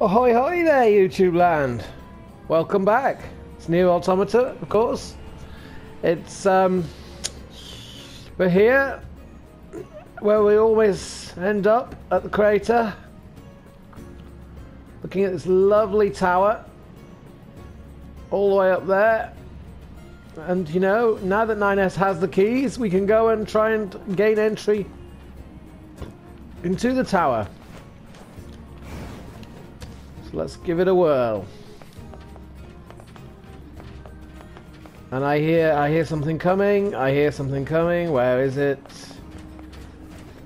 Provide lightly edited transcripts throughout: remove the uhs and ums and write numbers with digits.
Ahoy hoy there, YouTube land! Welcome back. It's NieR Automata, of course. It's we're here where we always end up at the crater, looking at this lovely tower all the way up there. And you know, now that NieR has the keys, we can go and try and gain entry into the tower. Let's give it a whirl. And I hear something coming. I hear something coming. Where is it?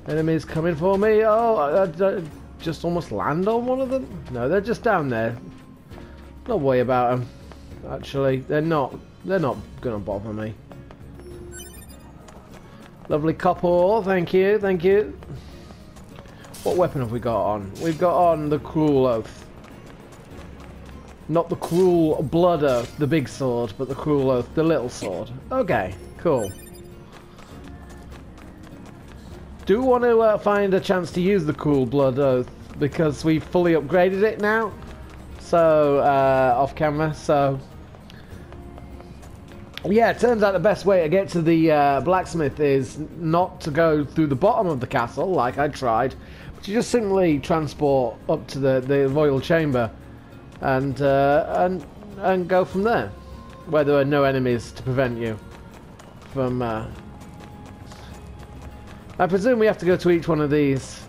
Enemies coming for me. Oh, I just almost land on one of them. No, they're just down there. Don't worry about them. Actually, they're not gonna bother me. Lovely copper. Thank you. Thank you. What weapon have we got on? We've got on the Cruel Oath. Not the Cruel Blood Oath, the big sword, but the Cruel Oath, the little sword. Okay, cool. Do want to find a chance to use the Cruel Blood Oath because we've fully upgraded it now. So, off camera, so... Yeah, it turns out the best way to get to the blacksmith is not to go through the bottom of the castle, like I tried, but you just simply transport up to the royal chamber. And go from there, where there are no enemies to prevent you from. I presume we have to go to each one of these.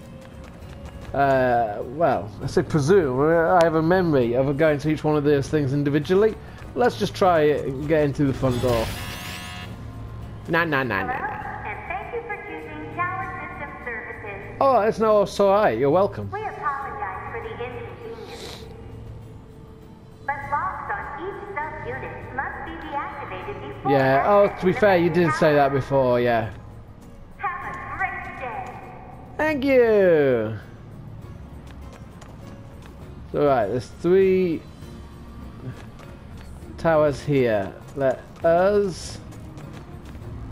Well, I say presume. I have a memory of going to each one of those things individually. Let's just try it and get into the front door. Nah. And thank you for choosing Tower System Services. Oh, it's no, it's alright. You're welcome. We apologize for the inconvenience. But locks on each sub-unit must be deactivated before... Yeah, oh, to be fair, you did say that before, yeah. Have a great day. Thank you! Alright, there's 3 towers here. Let us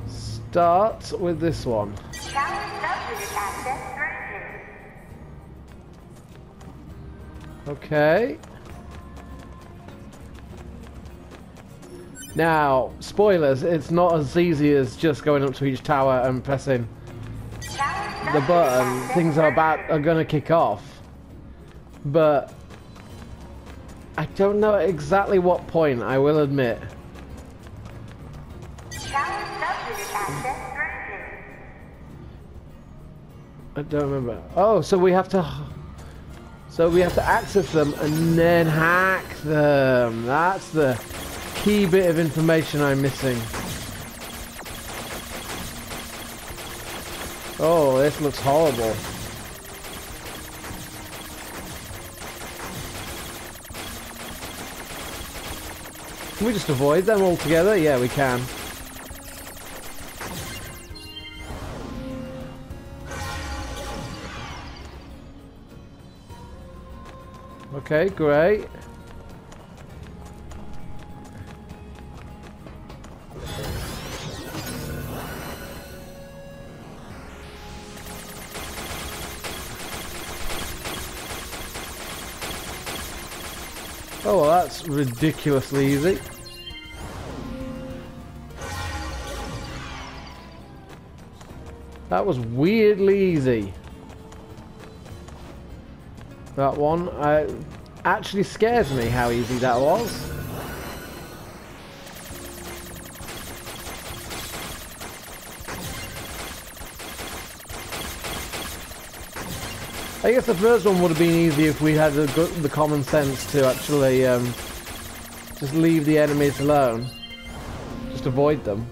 start with this one. Tower sub-unit access granted. Okay. Now, spoilers, it's not as easy as just going up to each tower and pressing the button. Things are gonna kick off. But I don't know exactly what point, I will admit. Tower sub-unit access granted. I don't remember. Oh, so we have to access them and then hack them. That's the key bit of information I'm missing. Oh, this looks horrible. Can we just avoid them altogether? Yeah, we can. Okay, great. Oh, well, that's ridiculously easy. That was weirdly easy. That one actually scares me how easy that was. I guess the first one would have been easy if we had the common sense to actually just leave the enemies alone. Just avoid them.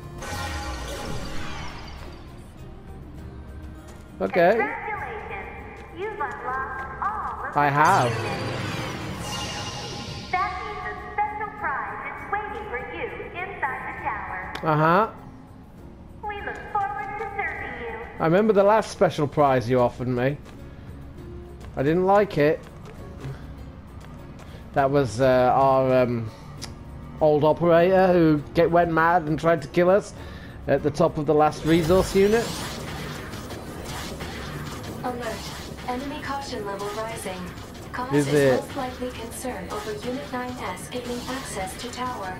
Okay. Congratulations. You've unlocked all of I have. That means a special prize is waiting for you inside the tower. Uh-huh. We look forward to serving you. I remember the last special prize you offered me. I didn't like it. That was our old operator who went mad and tried to kill us at the top of the last resource unit. Alert. Enemy caution level rising. Cause Is is it? most likely concern over Unit 9S gaining access to tower.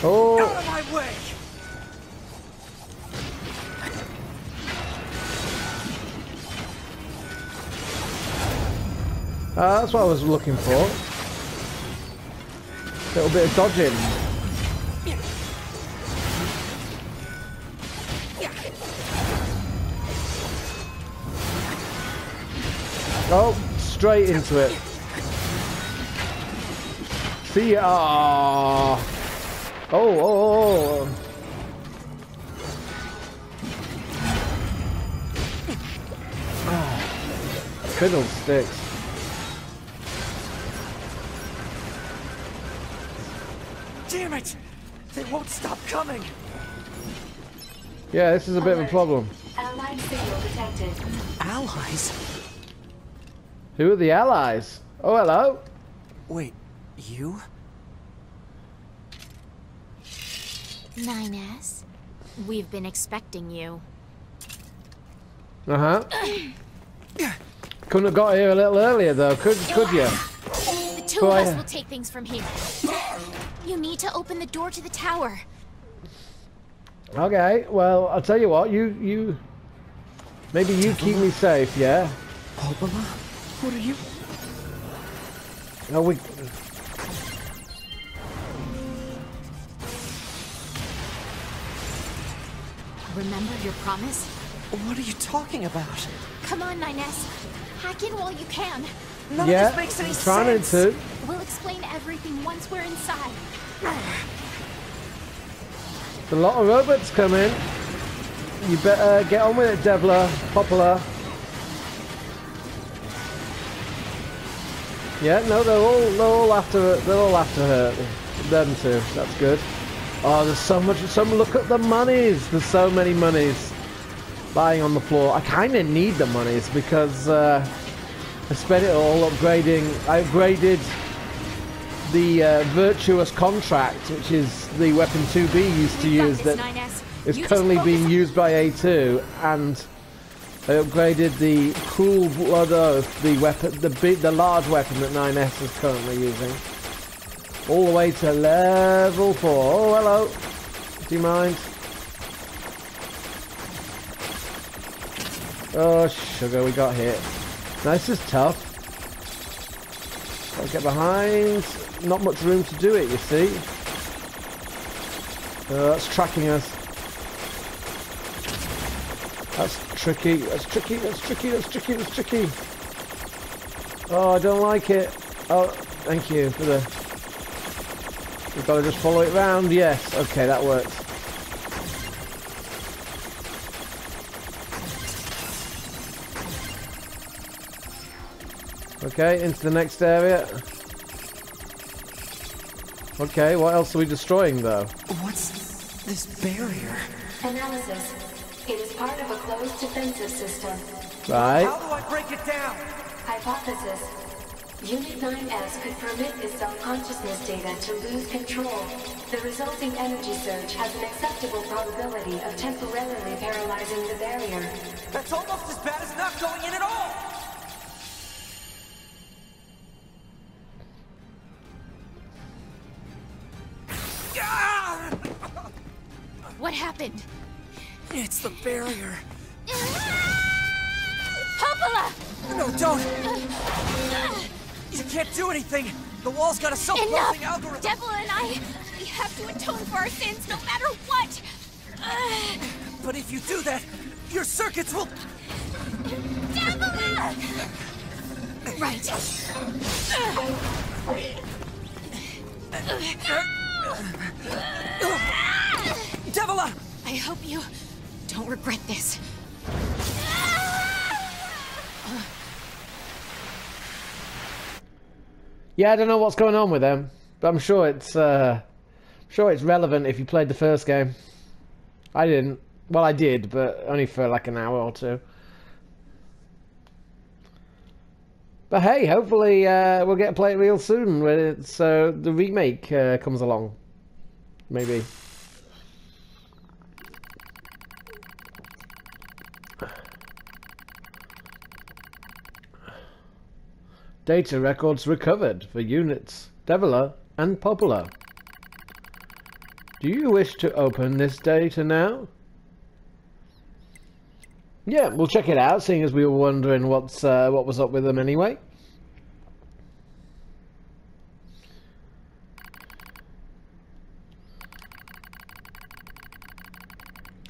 Oh! Out of my way! That's what I was looking for. A little bit of dodging. Oh, straight into it. See ya. Oh. Fiddlesticks. Damn it! They won't stop coming! Yeah, this is a bit of a problem. Allied signal detected. Allies? Who are the allies? Oh, hello. Wait, you? 9S, we've been expecting you. Uh-huh. Couldn't have got here a little earlier, though, could you? The two of us will take things from here. You need to open the door to the tower. Okay, well, I'll tell you what, maybe you keep me safe, yeah? Opala? What are you? Oh, we... Remember your promise? What are you talking about? Come on, 9S. Hack in while you can. None Yeah, of this makes any trying sense! to. We'll explain everything once we're inside. A lot of robots coming. You better get on with it, Devla. Popula. Yeah, no, they're all after her. Them too. That's good. Oh, there's so much. Look at the monies. There's so many monies lying on the floor. I kind of need the monies because I spent it all upgrading. I upgraded the virtuous contract, which is the weapon 2B used to use that is currently being used by A2, and I upgraded the cool blood oath, the weapon, the large weapon that 9S is currently using, all the way to level 4. Oh, hello. Do you mind? Oh, sugar, we got hit. Now, this is tough. Gotta get behind. Not much room to do it, you see. That's tracking us. That's tricky. That's tricky. That's tricky. That's tricky. That's tricky. Oh, I don't like it. Oh, thank you for the... We've got to just follow it round. Yes. Okay, that works. Okay, into the next area. Okay, what else are we destroying, though? What's this barrier? Analysis. It is part of a closed defensive system. Right. How do I break it down? Hypothesis. Unit 9S could permit the self-consciousness data to lose control. The resulting energy surge has an acceptable probability of temporarily paralyzing the barrier. That's almost as bad as not going in at all! What happened? It's the barrier. Popola! No, don't! You can't do anything! The wall's got a self-closing algorithm! Devil and I, we have to atone for our sins no matter what! But if you do that, your circuits will... Devil! Right. Devila! I hope you don't regret this. Yeah, I don't know what's going on with them, but I'm sure it's relevant if you played the first game. I didn't. Well, I did, but only for like an hour or two. But hey, hopefully we'll get to play it real soon when it's the remake comes along. Maybe. Data records recovered for units Deviler and Popular. Do you wish to open this data now? Yeah, we'll check it out, seeing as we were wondering what was up with them anyway.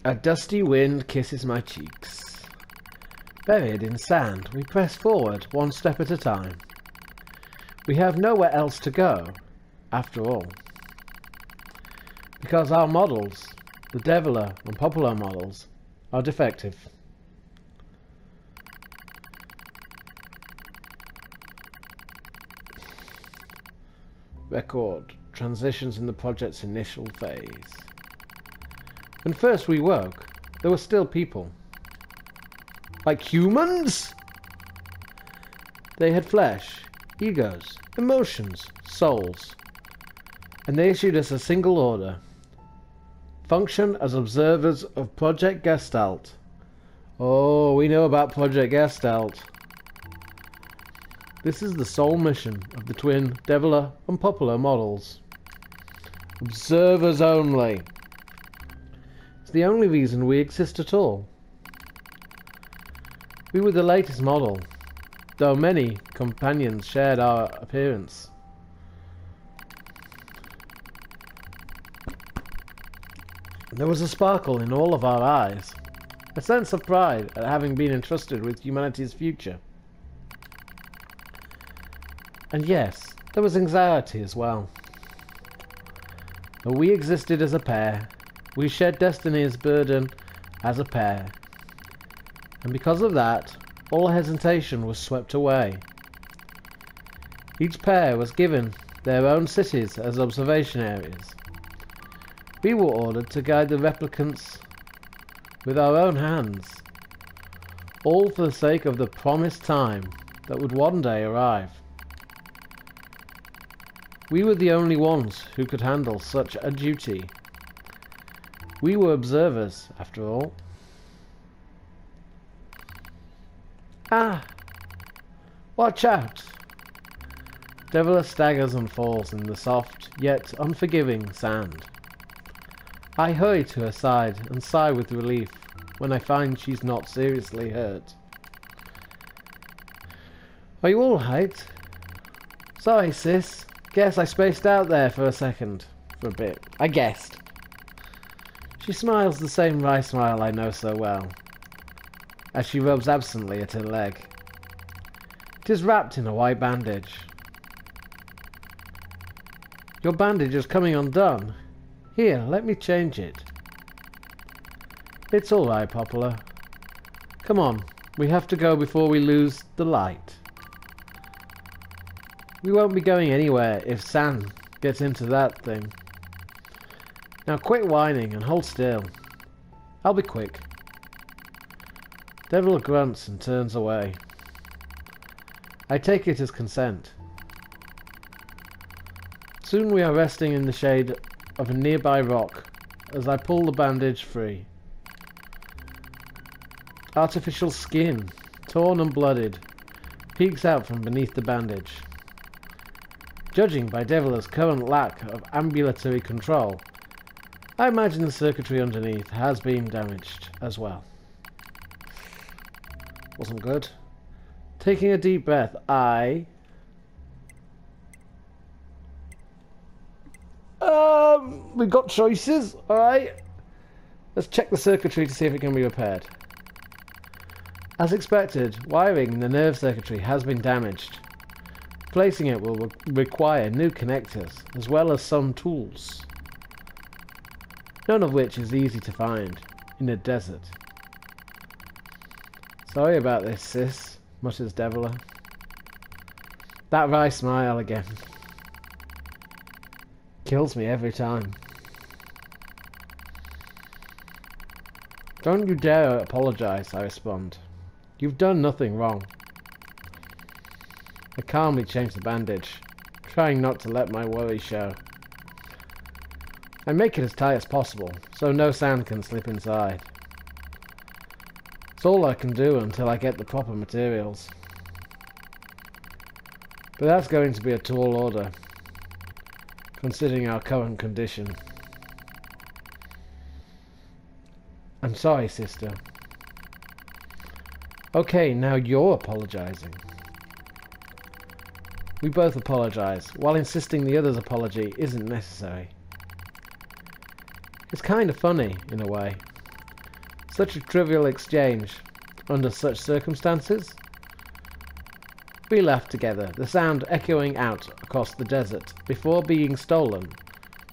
A dusty wind kisses my cheeks. Buried in sand, we press forward one step at a time. We have nowhere else to go, after all. Because our models, the Deviler and Popular models, are defective. Record transitions in the project's initial phase. When first we woke, there were still people. Like humans? They had flesh, egos, emotions, souls. And they issued us a single order. Function as observers of Project Gestalt. Oh, we know about Project Gestalt. This is the sole mission of the twin Deviler and Popular models. Observers only. It's the only reason we exist at all. We were the latest model, though many companions shared our appearance. There was a sparkle in all of our eyes, a sense of pride at having been entrusted with humanity's future. And yes, there was anxiety as well. But we existed as a pair, we shared destiny's burden as a pair. And because of that, all hesitation was swept away. Each pair was given their own cities as observation areas. We were ordered to guide the replicants with our own hands, all for the sake of the promised time that would one day arrive. We were the only ones who could handle such a duty. We were observers, after all. Ah! Watch out! Deviler staggers and falls in the soft, yet unforgiving sand. I hurry to her side and sigh with relief when I find she's not seriously hurt. Are you alright? Sorry, sis. Guess I spaced out there for a second. For a bit. I guessed. She smiles the same wry smile I know so well, as she rubs absently at her leg. It is wrapped in a white bandage. Your bandage is coming undone. Here, let me change it. It's all right, Popular. Come on, we have to go before we lose the light. We won't be going anywhere if Sam gets into that thing. Now quit whining and hold still. I'll be quick. Devil grunts and turns away. I take it as consent. Soon we are resting in the shade of a nearby rock as I pull the bandage free. Artificial skin, torn and blooded, peeks out from beneath the bandage. Judging by Deviler's current lack of ambulatory control, I imagine the circuitry underneath has been damaged as well. Wasn't good. Taking a deep breath, we've got choices, alright? Let's check the circuitry to see if it can be repaired. As expected, wiring in the nerve circuitry has been damaged. Replacing it will require new connectors, as well as some tools. None of which is easy to find in a desert. Sorry about this, sis, mutters Deviler. That wry smile again. Kills me every time. Don't you dare apologize, I respond. You've done nothing wrong. I calmly change the bandage, trying not to let my worry show. I make it as tight as possible, so no sand can slip inside. It's all I can do until I get the proper materials. But that's going to be a tall order, considering our current condition. I'm sorry, sister. Okay, now you're apologizing. We both apologize, while insisting the other's apology isn't necessary. It's kind of funny, in a way. Such a trivial exchange, under such circumstances. We laughed together, the sound echoing out across the desert, before being stolen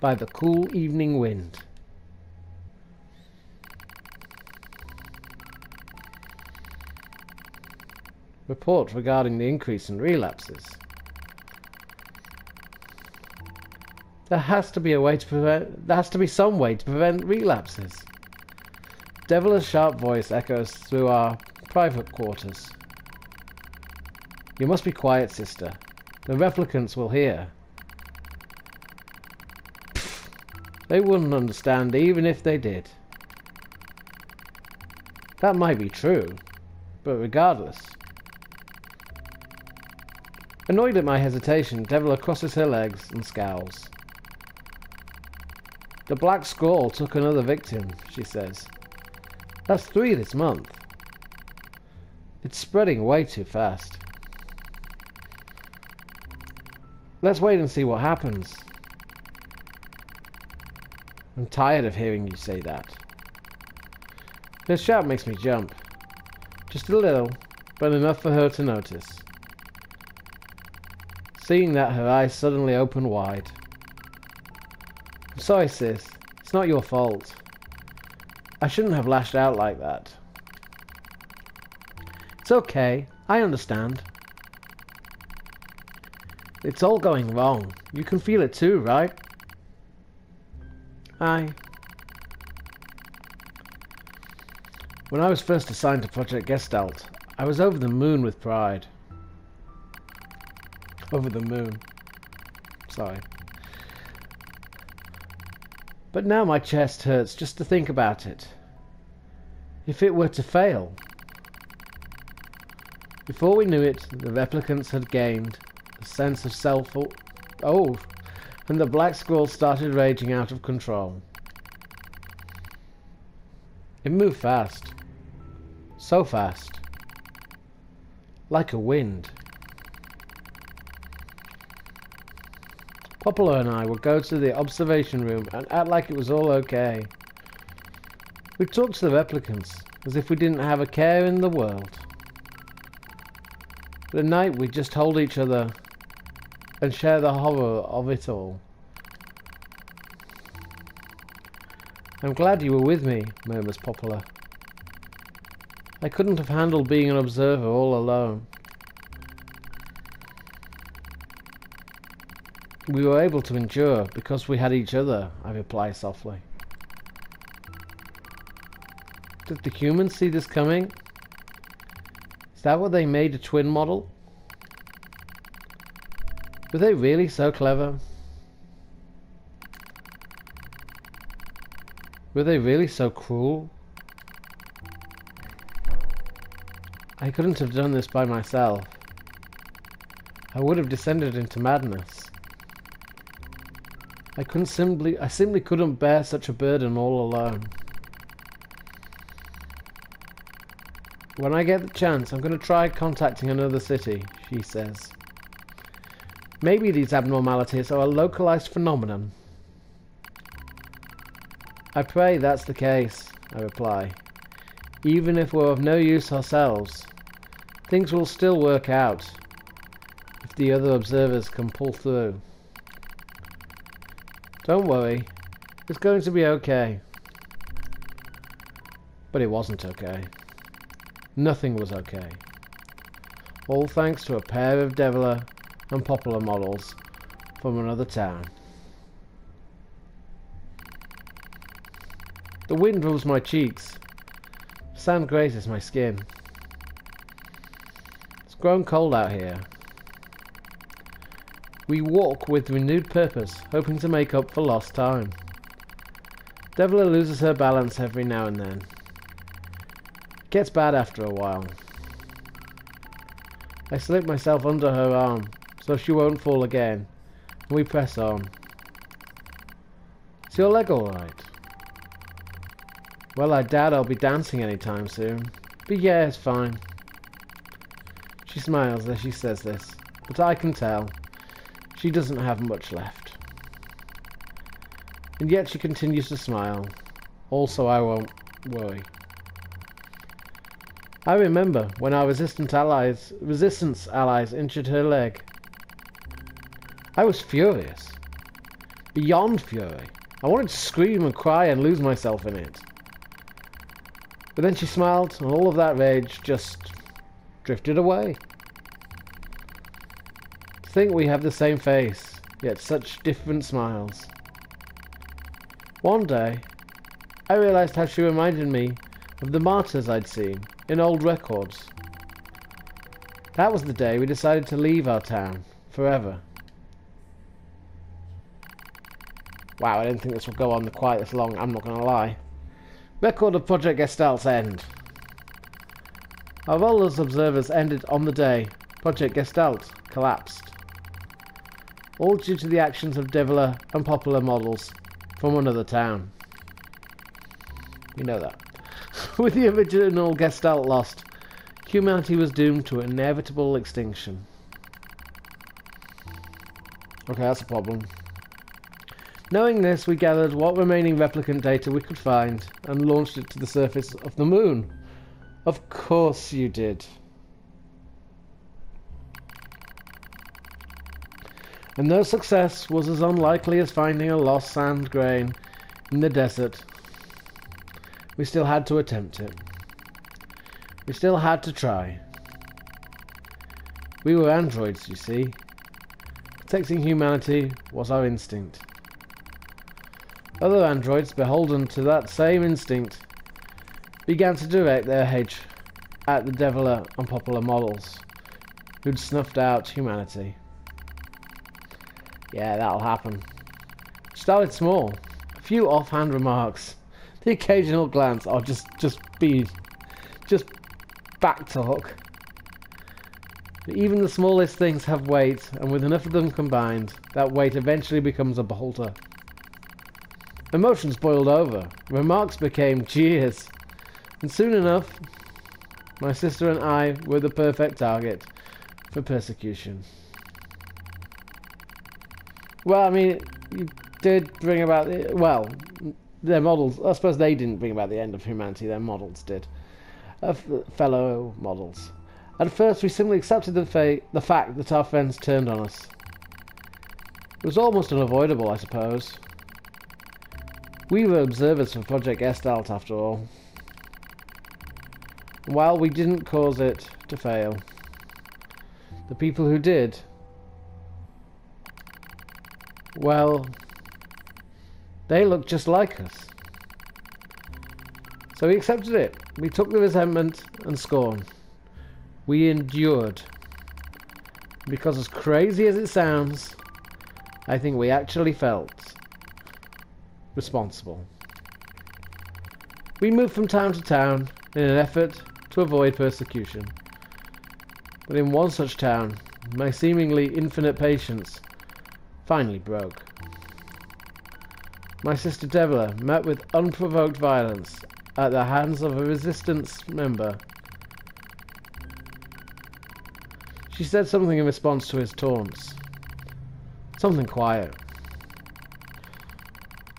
by the cool evening wind. Report regarding the increase in relapses. There has to be some way to prevent relapses. Deviler's sharp voice echoes through our private quarters. You must be quiet, sister. The replicants will hear. Pfft. They wouldn't understand even if they did. That might be true, but regardless. Annoyed at my hesitation, Deviler crosses her legs and scowls. The Black Squall took another victim, she says. That's 3 this month. It's spreading way too fast. Let's wait and see what happens. I'm tired of hearing you say that. Her shout makes me jump. Just a little, but enough for her to notice. Seeing that, her eyes suddenly open wide. I'm sorry, sis. It's not your fault. I shouldn't have lashed out like that. It's okay. I understand. It's all going wrong. You can feel it too, right? When I was first assigned to Project Gestalt, I was over the moon with pride. Over the moon. Sorry. But now my chest hurts just to think about it. If it were to fail. Before we knew it, the replicants had gained a sense of self. Oh, and the Black Squall started raging out of control. It moved fast. So fast. Like a wind. Poplar and I would go to the observation room and act like it was all okay. We'd talk to the replicants as if we didn't have a care in the world. But at night we'd just hold each other and share the horror of it all. I'm glad you were with me, murmurs Poplar. I couldn't have handled being an observer all alone. We were able to endure because we had each other, I reply softly. Did the humans see this coming? Is that what they made a twin model? Were they really so clever? Were they really so cruel? I couldn't have done this by myself. I would have descended into madness. I simply couldn't bear such a burden all alone. When I get the chance, I'm going to try contacting another city, she says. Maybe these abnormalities are a localized phenomenon. I pray that's the case, I reply. Even if we're of no use ourselves, things will still work out if the other observers can pull through. Don't worry, it's going to be okay. But it wasn't okay. Nothing was okay. All thanks to a pair of Deviler and Poplar models from another town. The wind rubs my cheeks. Sand grazes my skin. It's grown cold out here. We walk with renewed purpose, hoping to make up for lost time. Deviler loses her balance every now and then. It gets bad after a while. I slip myself under her arm so she won't fall again. And we press on. Is your leg alright? Well, I doubt I'll be dancing anytime soon. But yeah, it's fine. She smiles as she says this, but I can tell she doesn't have much left. And yet she continues to smile. Also, I won't worry. I remember when our resistance allies injured her leg. I was furious. Beyond fury. I wanted to scream and cry and lose myself in it. But then she smiled, and all of that rage just drifted away. To think we have the same face, yet such different smiles. One day, I realized how she reminded me of the martyrs I'd seen in old records. That was the day we decided to leave our town forever. Wow, I didn't think this would go on quite this long, I'm not going to lie. Record of Project Gestalt's end. Our role as observers ended on the day Project Gestalt collapsed. All due to the actions of Develer and popular models from another town. You know that. With the original Gestalt lost, humanity was doomed to inevitable extinction. Okay, that's a problem. Knowing this, we gathered what remaining replicant data we could find and launched it to the surface of the moon. Of course you did. And though success was as unlikely as finding a lost sand grain in the desert, we still had to attempt it. We still had to try. We were androids, you see. Protecting humanity was our instinct. Other androids, beholden to that same instinct, began to direct their hate at the Develer and popular models who'd snuffed out humanity. Yeah, that'll happen. It started small. A few offhand remarks. The occasional glance, or just back talk. But even the smallest things have weight, and with enough of them combined, that weight eventually becomes a bolter. Emotions boiled over. Remarks became jeers. And soon enough, my sister and I were the perfect target for persecution. Well, I mean, you did bring about the... Well, their models... I suppose they didn't bring about the end of humanity. Their models did. Fellow models. At first, we simply accepted the fact that our friends turned on us. It was almost unavoidable, I suppose. We were observers for Project Gestalt, after all. And while we didn't cause it to fail, the people who did, well, they looked just like us. So we accepted it. We took the resentment and scorn. We endured. Because as crazy as it sounds, I think we actually felt responsible. We moved from town to town in an effort to avoid persecution. But in one such town, my seemingly infinite patience finally broke. My sister Deborah met with unprovoked violence at the hands of a resistance member. She said something in response to his taunts. Something quiet.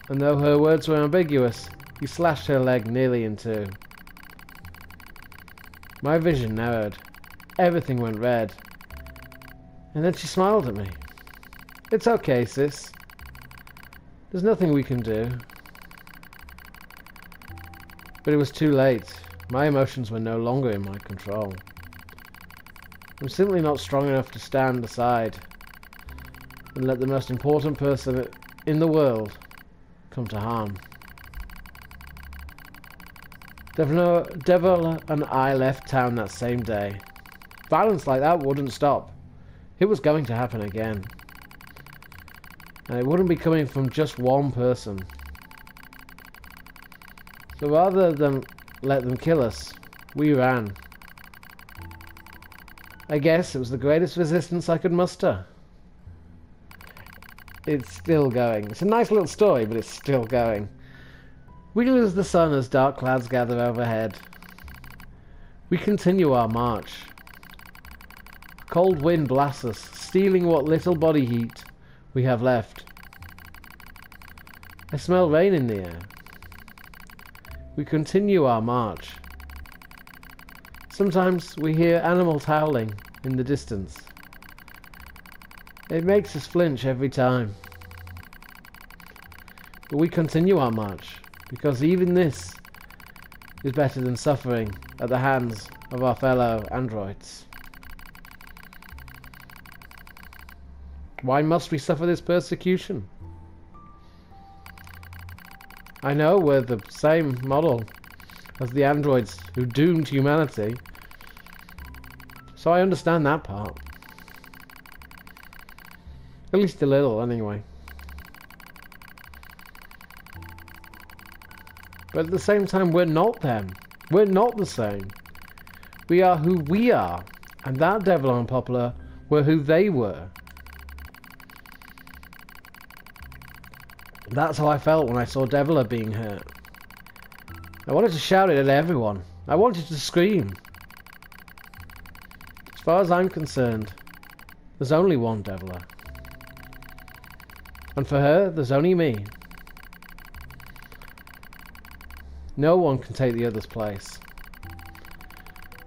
And though her words were ambiguous, he slashed her leg nearly in two. My vision narrowed. Everything went red. And then she smiled at me. It's okay, sis. There's nothing we can do. But it was too late. My emotions were no longer in my control. I'm simply not strong enough to stand aside and let the most important person in the world come to harm. Devil and I left town that same day. Violence like that wouldn't stop. It was going to happen again. And it wouldn't be coming from just one person. So rather than let them kill us, we ran. I guess it was the greatest resistance I could muster. It's still going. It's a nice little story, but it's still going. We lose the sun as dark clouds gather overhead. We continue our march. A cold wind blasts us, stealing what little body heat we have left. I smell rain in the air. We continue our march. Sometimes we hear animals howling in the distance. It makes us flinch every time. But we continue our march, because even this is better than suffering at the hands of our fellow androids. Why must we suffer this persecution? I know we're the same model as the androids who doomed humanity, so I understand that part. At least a little, anyway. But at the same time, we're not them. We're not the same. We are who we are, and that Devil and Poplar were who they were. That's how I felt when I saw Deviler being hurt. I wanted to shout it at everyone. I wanted to scream. As far as I'm concerned, there's only one Deviler. And for her, there's only me. No one can take the other's place.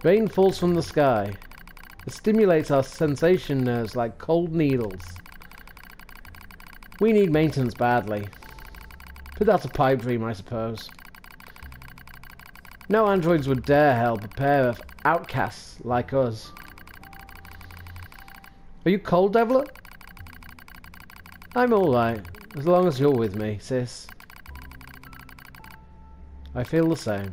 Rain falls from the sky. It stimulates our sensation nerves like cold needles. We need maintenance badly. But that's a pipe dream, I suppose. No androids would dare help a pair of outcasts like us. Are you cold, Deviler? I'm alright, as long as you're with me, sis. I feel the same.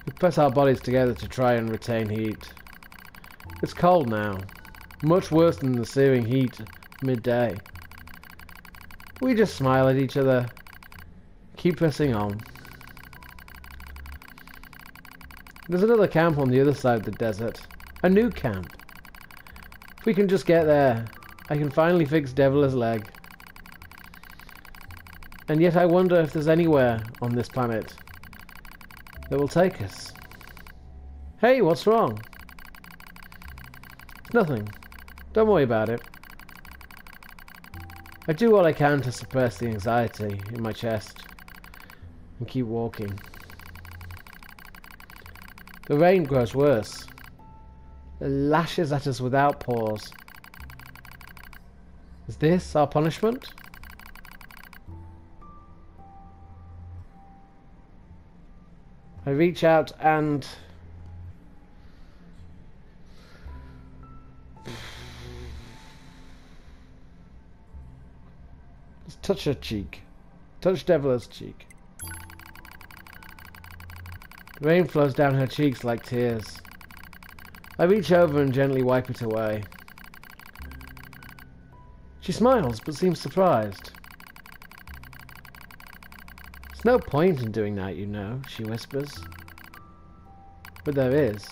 We press our bodies together to try and retain heat. It's cold now, much worse than the searing heat midday. We just smile at each other, keep pressing on. There's another camp on the other side of the desert. A new camp. If we can just get there, I can finally fix Deviler's leg. And yet I wonder if there's anywhere on this planet that will take us. Hey, what's wrong? It's nothing. Don't worry about it. I do what I can to suppress the anxiety in my chest and keep walking. The rain grows worse. It lashes at us without pause. Is this our punishment? I reach out and just touch her cheek. Touch Deviler's cheek. The rain flows down her cheeks like tears. I reach over and gently wipe it away. She smiles, but seems surprised. There's no point in doing that, you know, she whispers. But there is.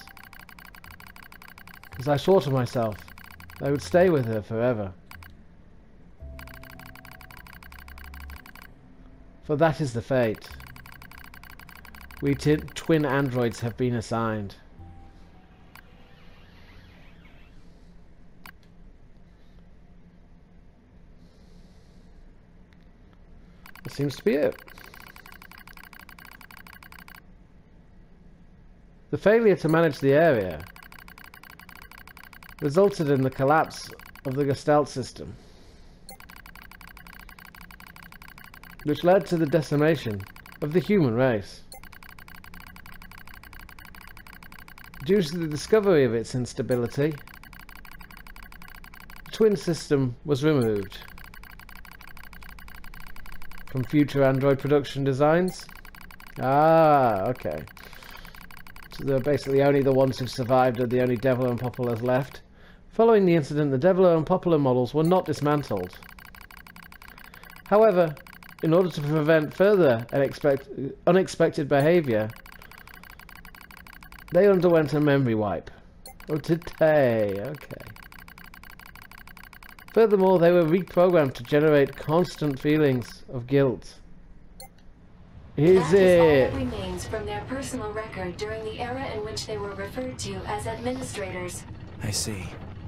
Because I swore to myself I would stay with her forever. For that is the fate we twin androids have been assigned. That seems to be it. The failure to manage the area resulted in the collapse of the Gestalt system, which led to the decimation of the human race. Due to the discovery of its instability, the twin system was removed from future android production designs. Ah, okay. So they're basically only the ones who survived are the only Deviler and Populars left. Following the incident, the Deviler and Popular models were not dismantled. However, in order to prevent further unexpected behavior, they underwent a memory wipe. Oh, today. Okay. Furthermore, they were reprogrammed to generate constant feelings of guilt. Is that is all it? that remains from their personal record during the era in which they were referred to as administrators. I see.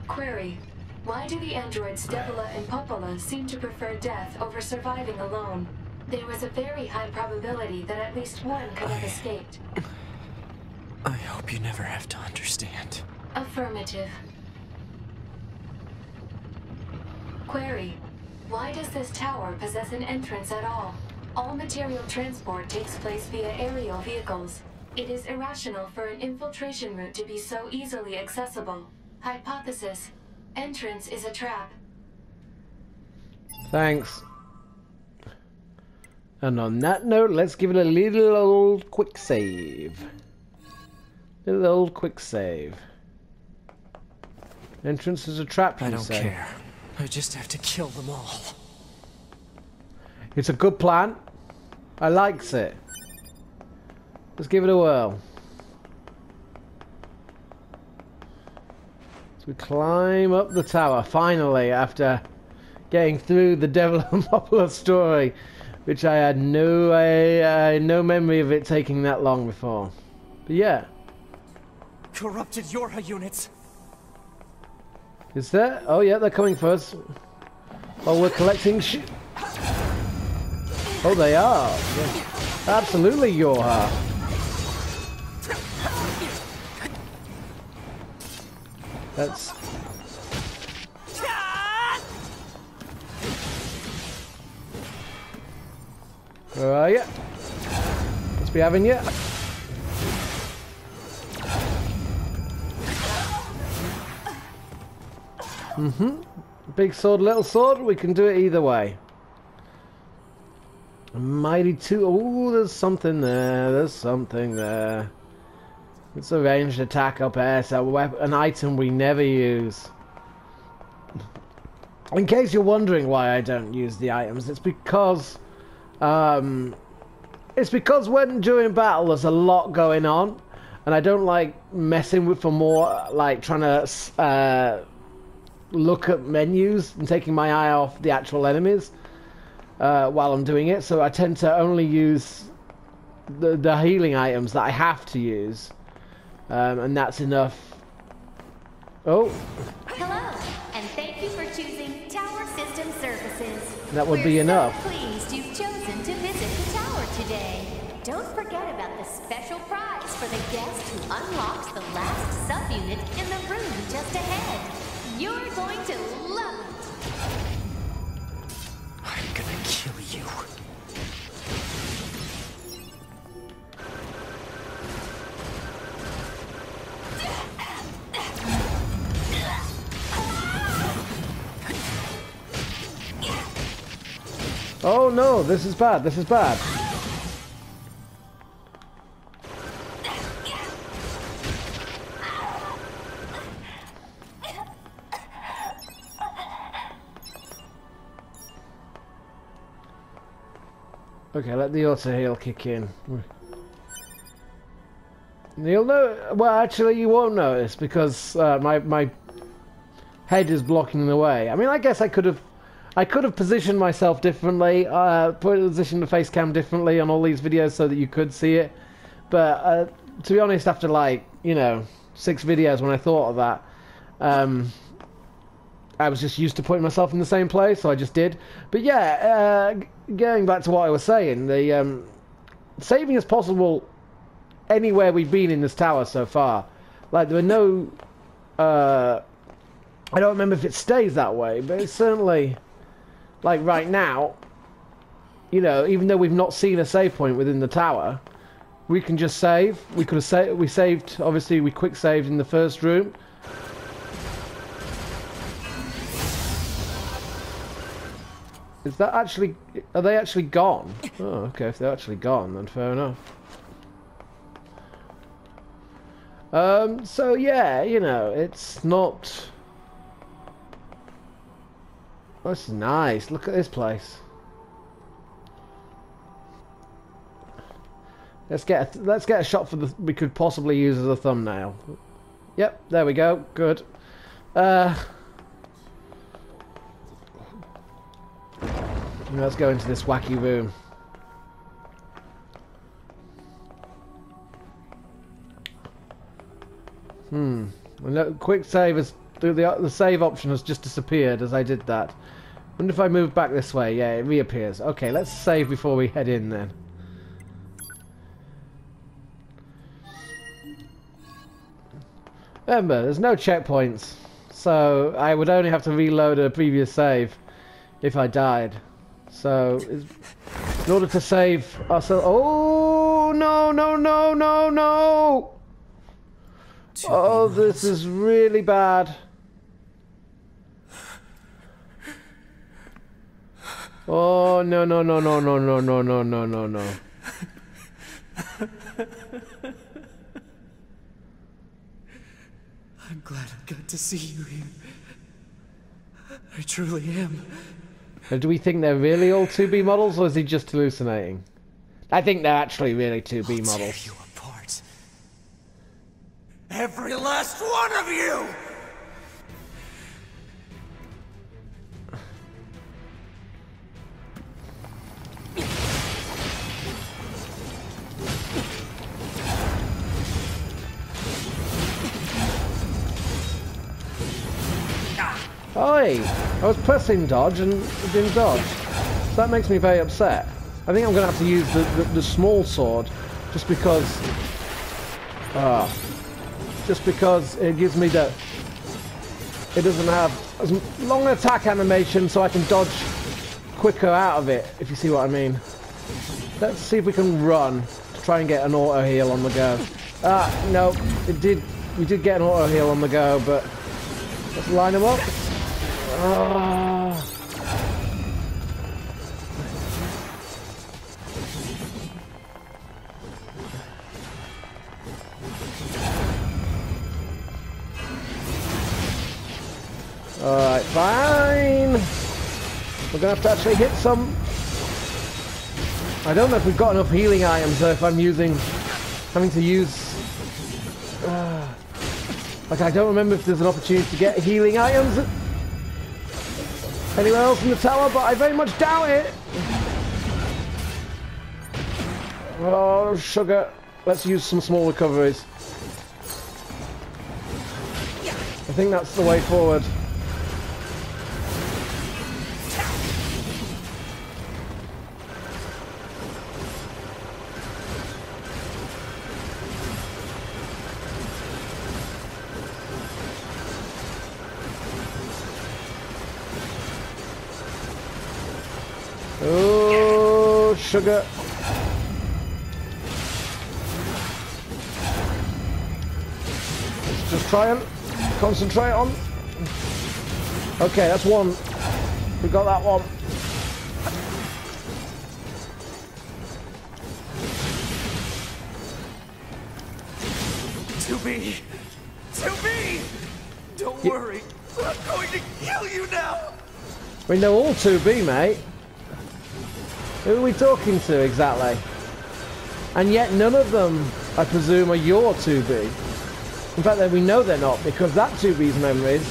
Query: why do the androids Debula and Popola seem to prefer death over surviving alone? There was a very high probability that at least one could have escaped. I hope you never have to understand. Affirmative. Query: why does this tower possess an entrance at all? All material transport takes place via aerial vehicles. It is irrational for an infiltration route to be so easily accessible. Hypothesis: entrance is a trap. Thanks. And on that note, let's give it a little old quick save. Little old quick save. Entrance is a trap, you I don't say? care. I just have to kill them all. It's a good plan. I likes it. Let's give it a whirl. So we climb up the tower, finally, after getting through the Devil and Poplar story, which I had no memory of it taking that long before. But yeah. Corrupted Yorha units. Is there? Oh yeah, they're coming for us. Oh, we're collecting Oh, they are. Yeah. Absolutely, Yorha. That's... Where are you? Must be having you. Big sword, little sword. We can do it either way. A mighty two. Oh, there's something there. There's something there. It's a ranged attack up air. So an item we never use. In case you're wondering why I don't use the items, it's because when during battle there's a lot going on, and I don't like messing with for more, like trying to look at menus and taking my eye off the actual enemies while I'm doing it. So I tend to only use the healing items that I have to use, and that's enough. Oh. Hello, and thank you for choosing Tower System Services. That would be enough. We're so pleased you've chosen to visit the tower today. Don't forget about the special prize for the guest who unlocks the last subunit in the room just ahead. You're going to love it. I'm gonna kill you. Oh no, this is bad, this is bad. Okay, let the auto heal kick in. You'll know. Well, actually, you won't notice because my head is blocking the way. I mean, I guess I could have positioned myself differently, positioned the face cam differently on all these videos so that you could see it. But to be honest, after like 6 videos, when I thought of that, I was just used to putting myself in the same place, so I just did. But yeah, going back to what I was saying, the saving is possible anywhere we've been in this tower so far. Like, there were no... I don't remember if it stays that way, but it's certainly... Like, right now, even though we've not seen a save point within the tower, we can just save. We could have we saved, obviously, we quick saved in the first room. Is that actually... Are they actually gone? Oh, okay, if they're actually gone, then fair enough. So yeah, it's not... Oh, this is nice. Look at this place. Let's get a shot for we could possibly use as a thumbnail. Yep, there we go. Good. Let's go into this wacky room. Quick save is the save option has just disappeared as I did that. Wonder if I move back this way. Yeah, it reappears. Okay, let's save before we head in then. Remember, there's no checkpoints, so I would only have to reload a previous save if I died. So, in order to save ourselves... Oh, no, no, no, no, no! Oh, this is really bad. Oh, no, no, no, no, no, no, no, no, no, no, no. I'm glad I got to see you here. I truly am. Now, do we think they're really all 2B models, or is he just hallucinating? I think they're actually really 2B models. Tear you apart. Every last one of you! Oi! I was pressing dodge and it didn't dodge. So that makes me very upset. I think I'm going to have to use the small sword just because... just because it gives me the... It doesn't have as long an attack animation, so I can dodge quicker out of it, if you see what I mean. Let's see if we can run to try and get an auto heal on the go. No, we did get an auto heal on the go, but let's line them up. Alright, fine. We're gonna have to actually hit some. I don't know if we've got enough healing items, or if I'm having to use. Like, I don't remember if there's an opportunity to get healing items anywhere else in the tower, but I very much doubt it. Oh, sugar. Let's use some small recoveries. I think that's the way forward. Oh, sugar. Let's just try and concentrate on. Okay, that's one. We got that one. To be! Don't worry, I'm going to kill you now! I mean, they're all 2B, mate. Who are we talking to exactly? And yet none of them, I presume, are your 2B. In fact, we know they're not, because that 2B's memories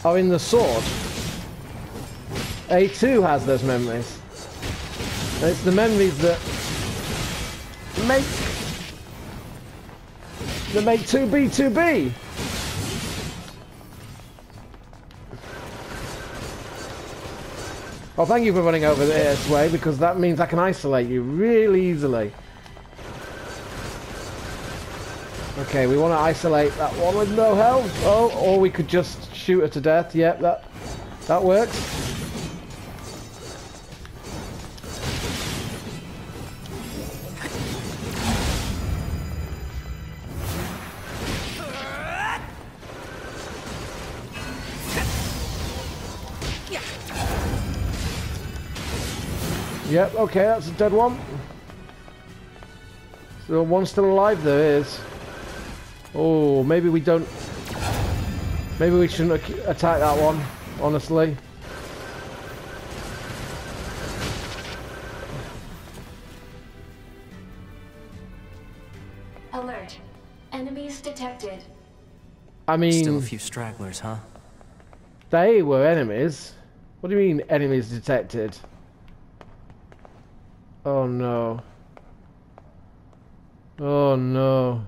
are in the sword. A2 has those memories. And it's the memories that make 2B 2B. Well, thank you for running over this way, because that means I can isolate you really easily. Okay, we want to isolate that one with no health. Oh, or we could just shoot her to death. Yep, that works. Yep, okay, that's a dead one. So one still alive, there is. Oh, maybe we don't... Maybe we shouldn't attack that one, honestly. Enemies detected. I mean, Still a few stragglers, huh? they were enemies. What do you mean, enemies detected? Oh no. Oh no.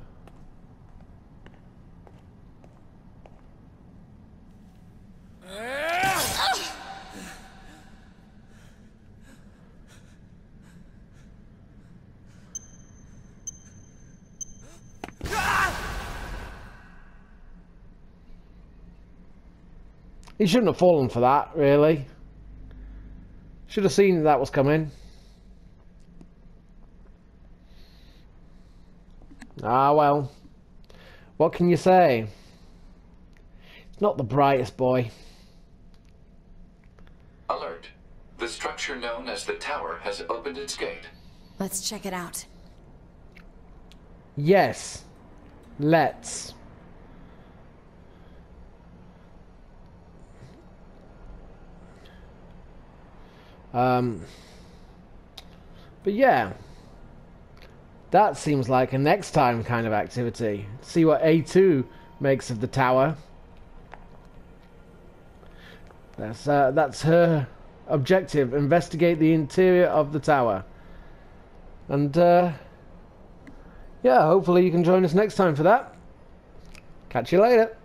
He shouldn't have fallen for that, really. Should have seen that was coming. Ah, well. What can you say? It's not the brightest boy. Alert. The structure known as the tower has opened its gate. Let's check it out. Yes. Let's. But yeah, that seems like a next time kind of activity. See what A2 makes of the tower. That's her objective. Investigate the interior of the tower. And yeah, hopefully you can join us next time for that. Catch you later.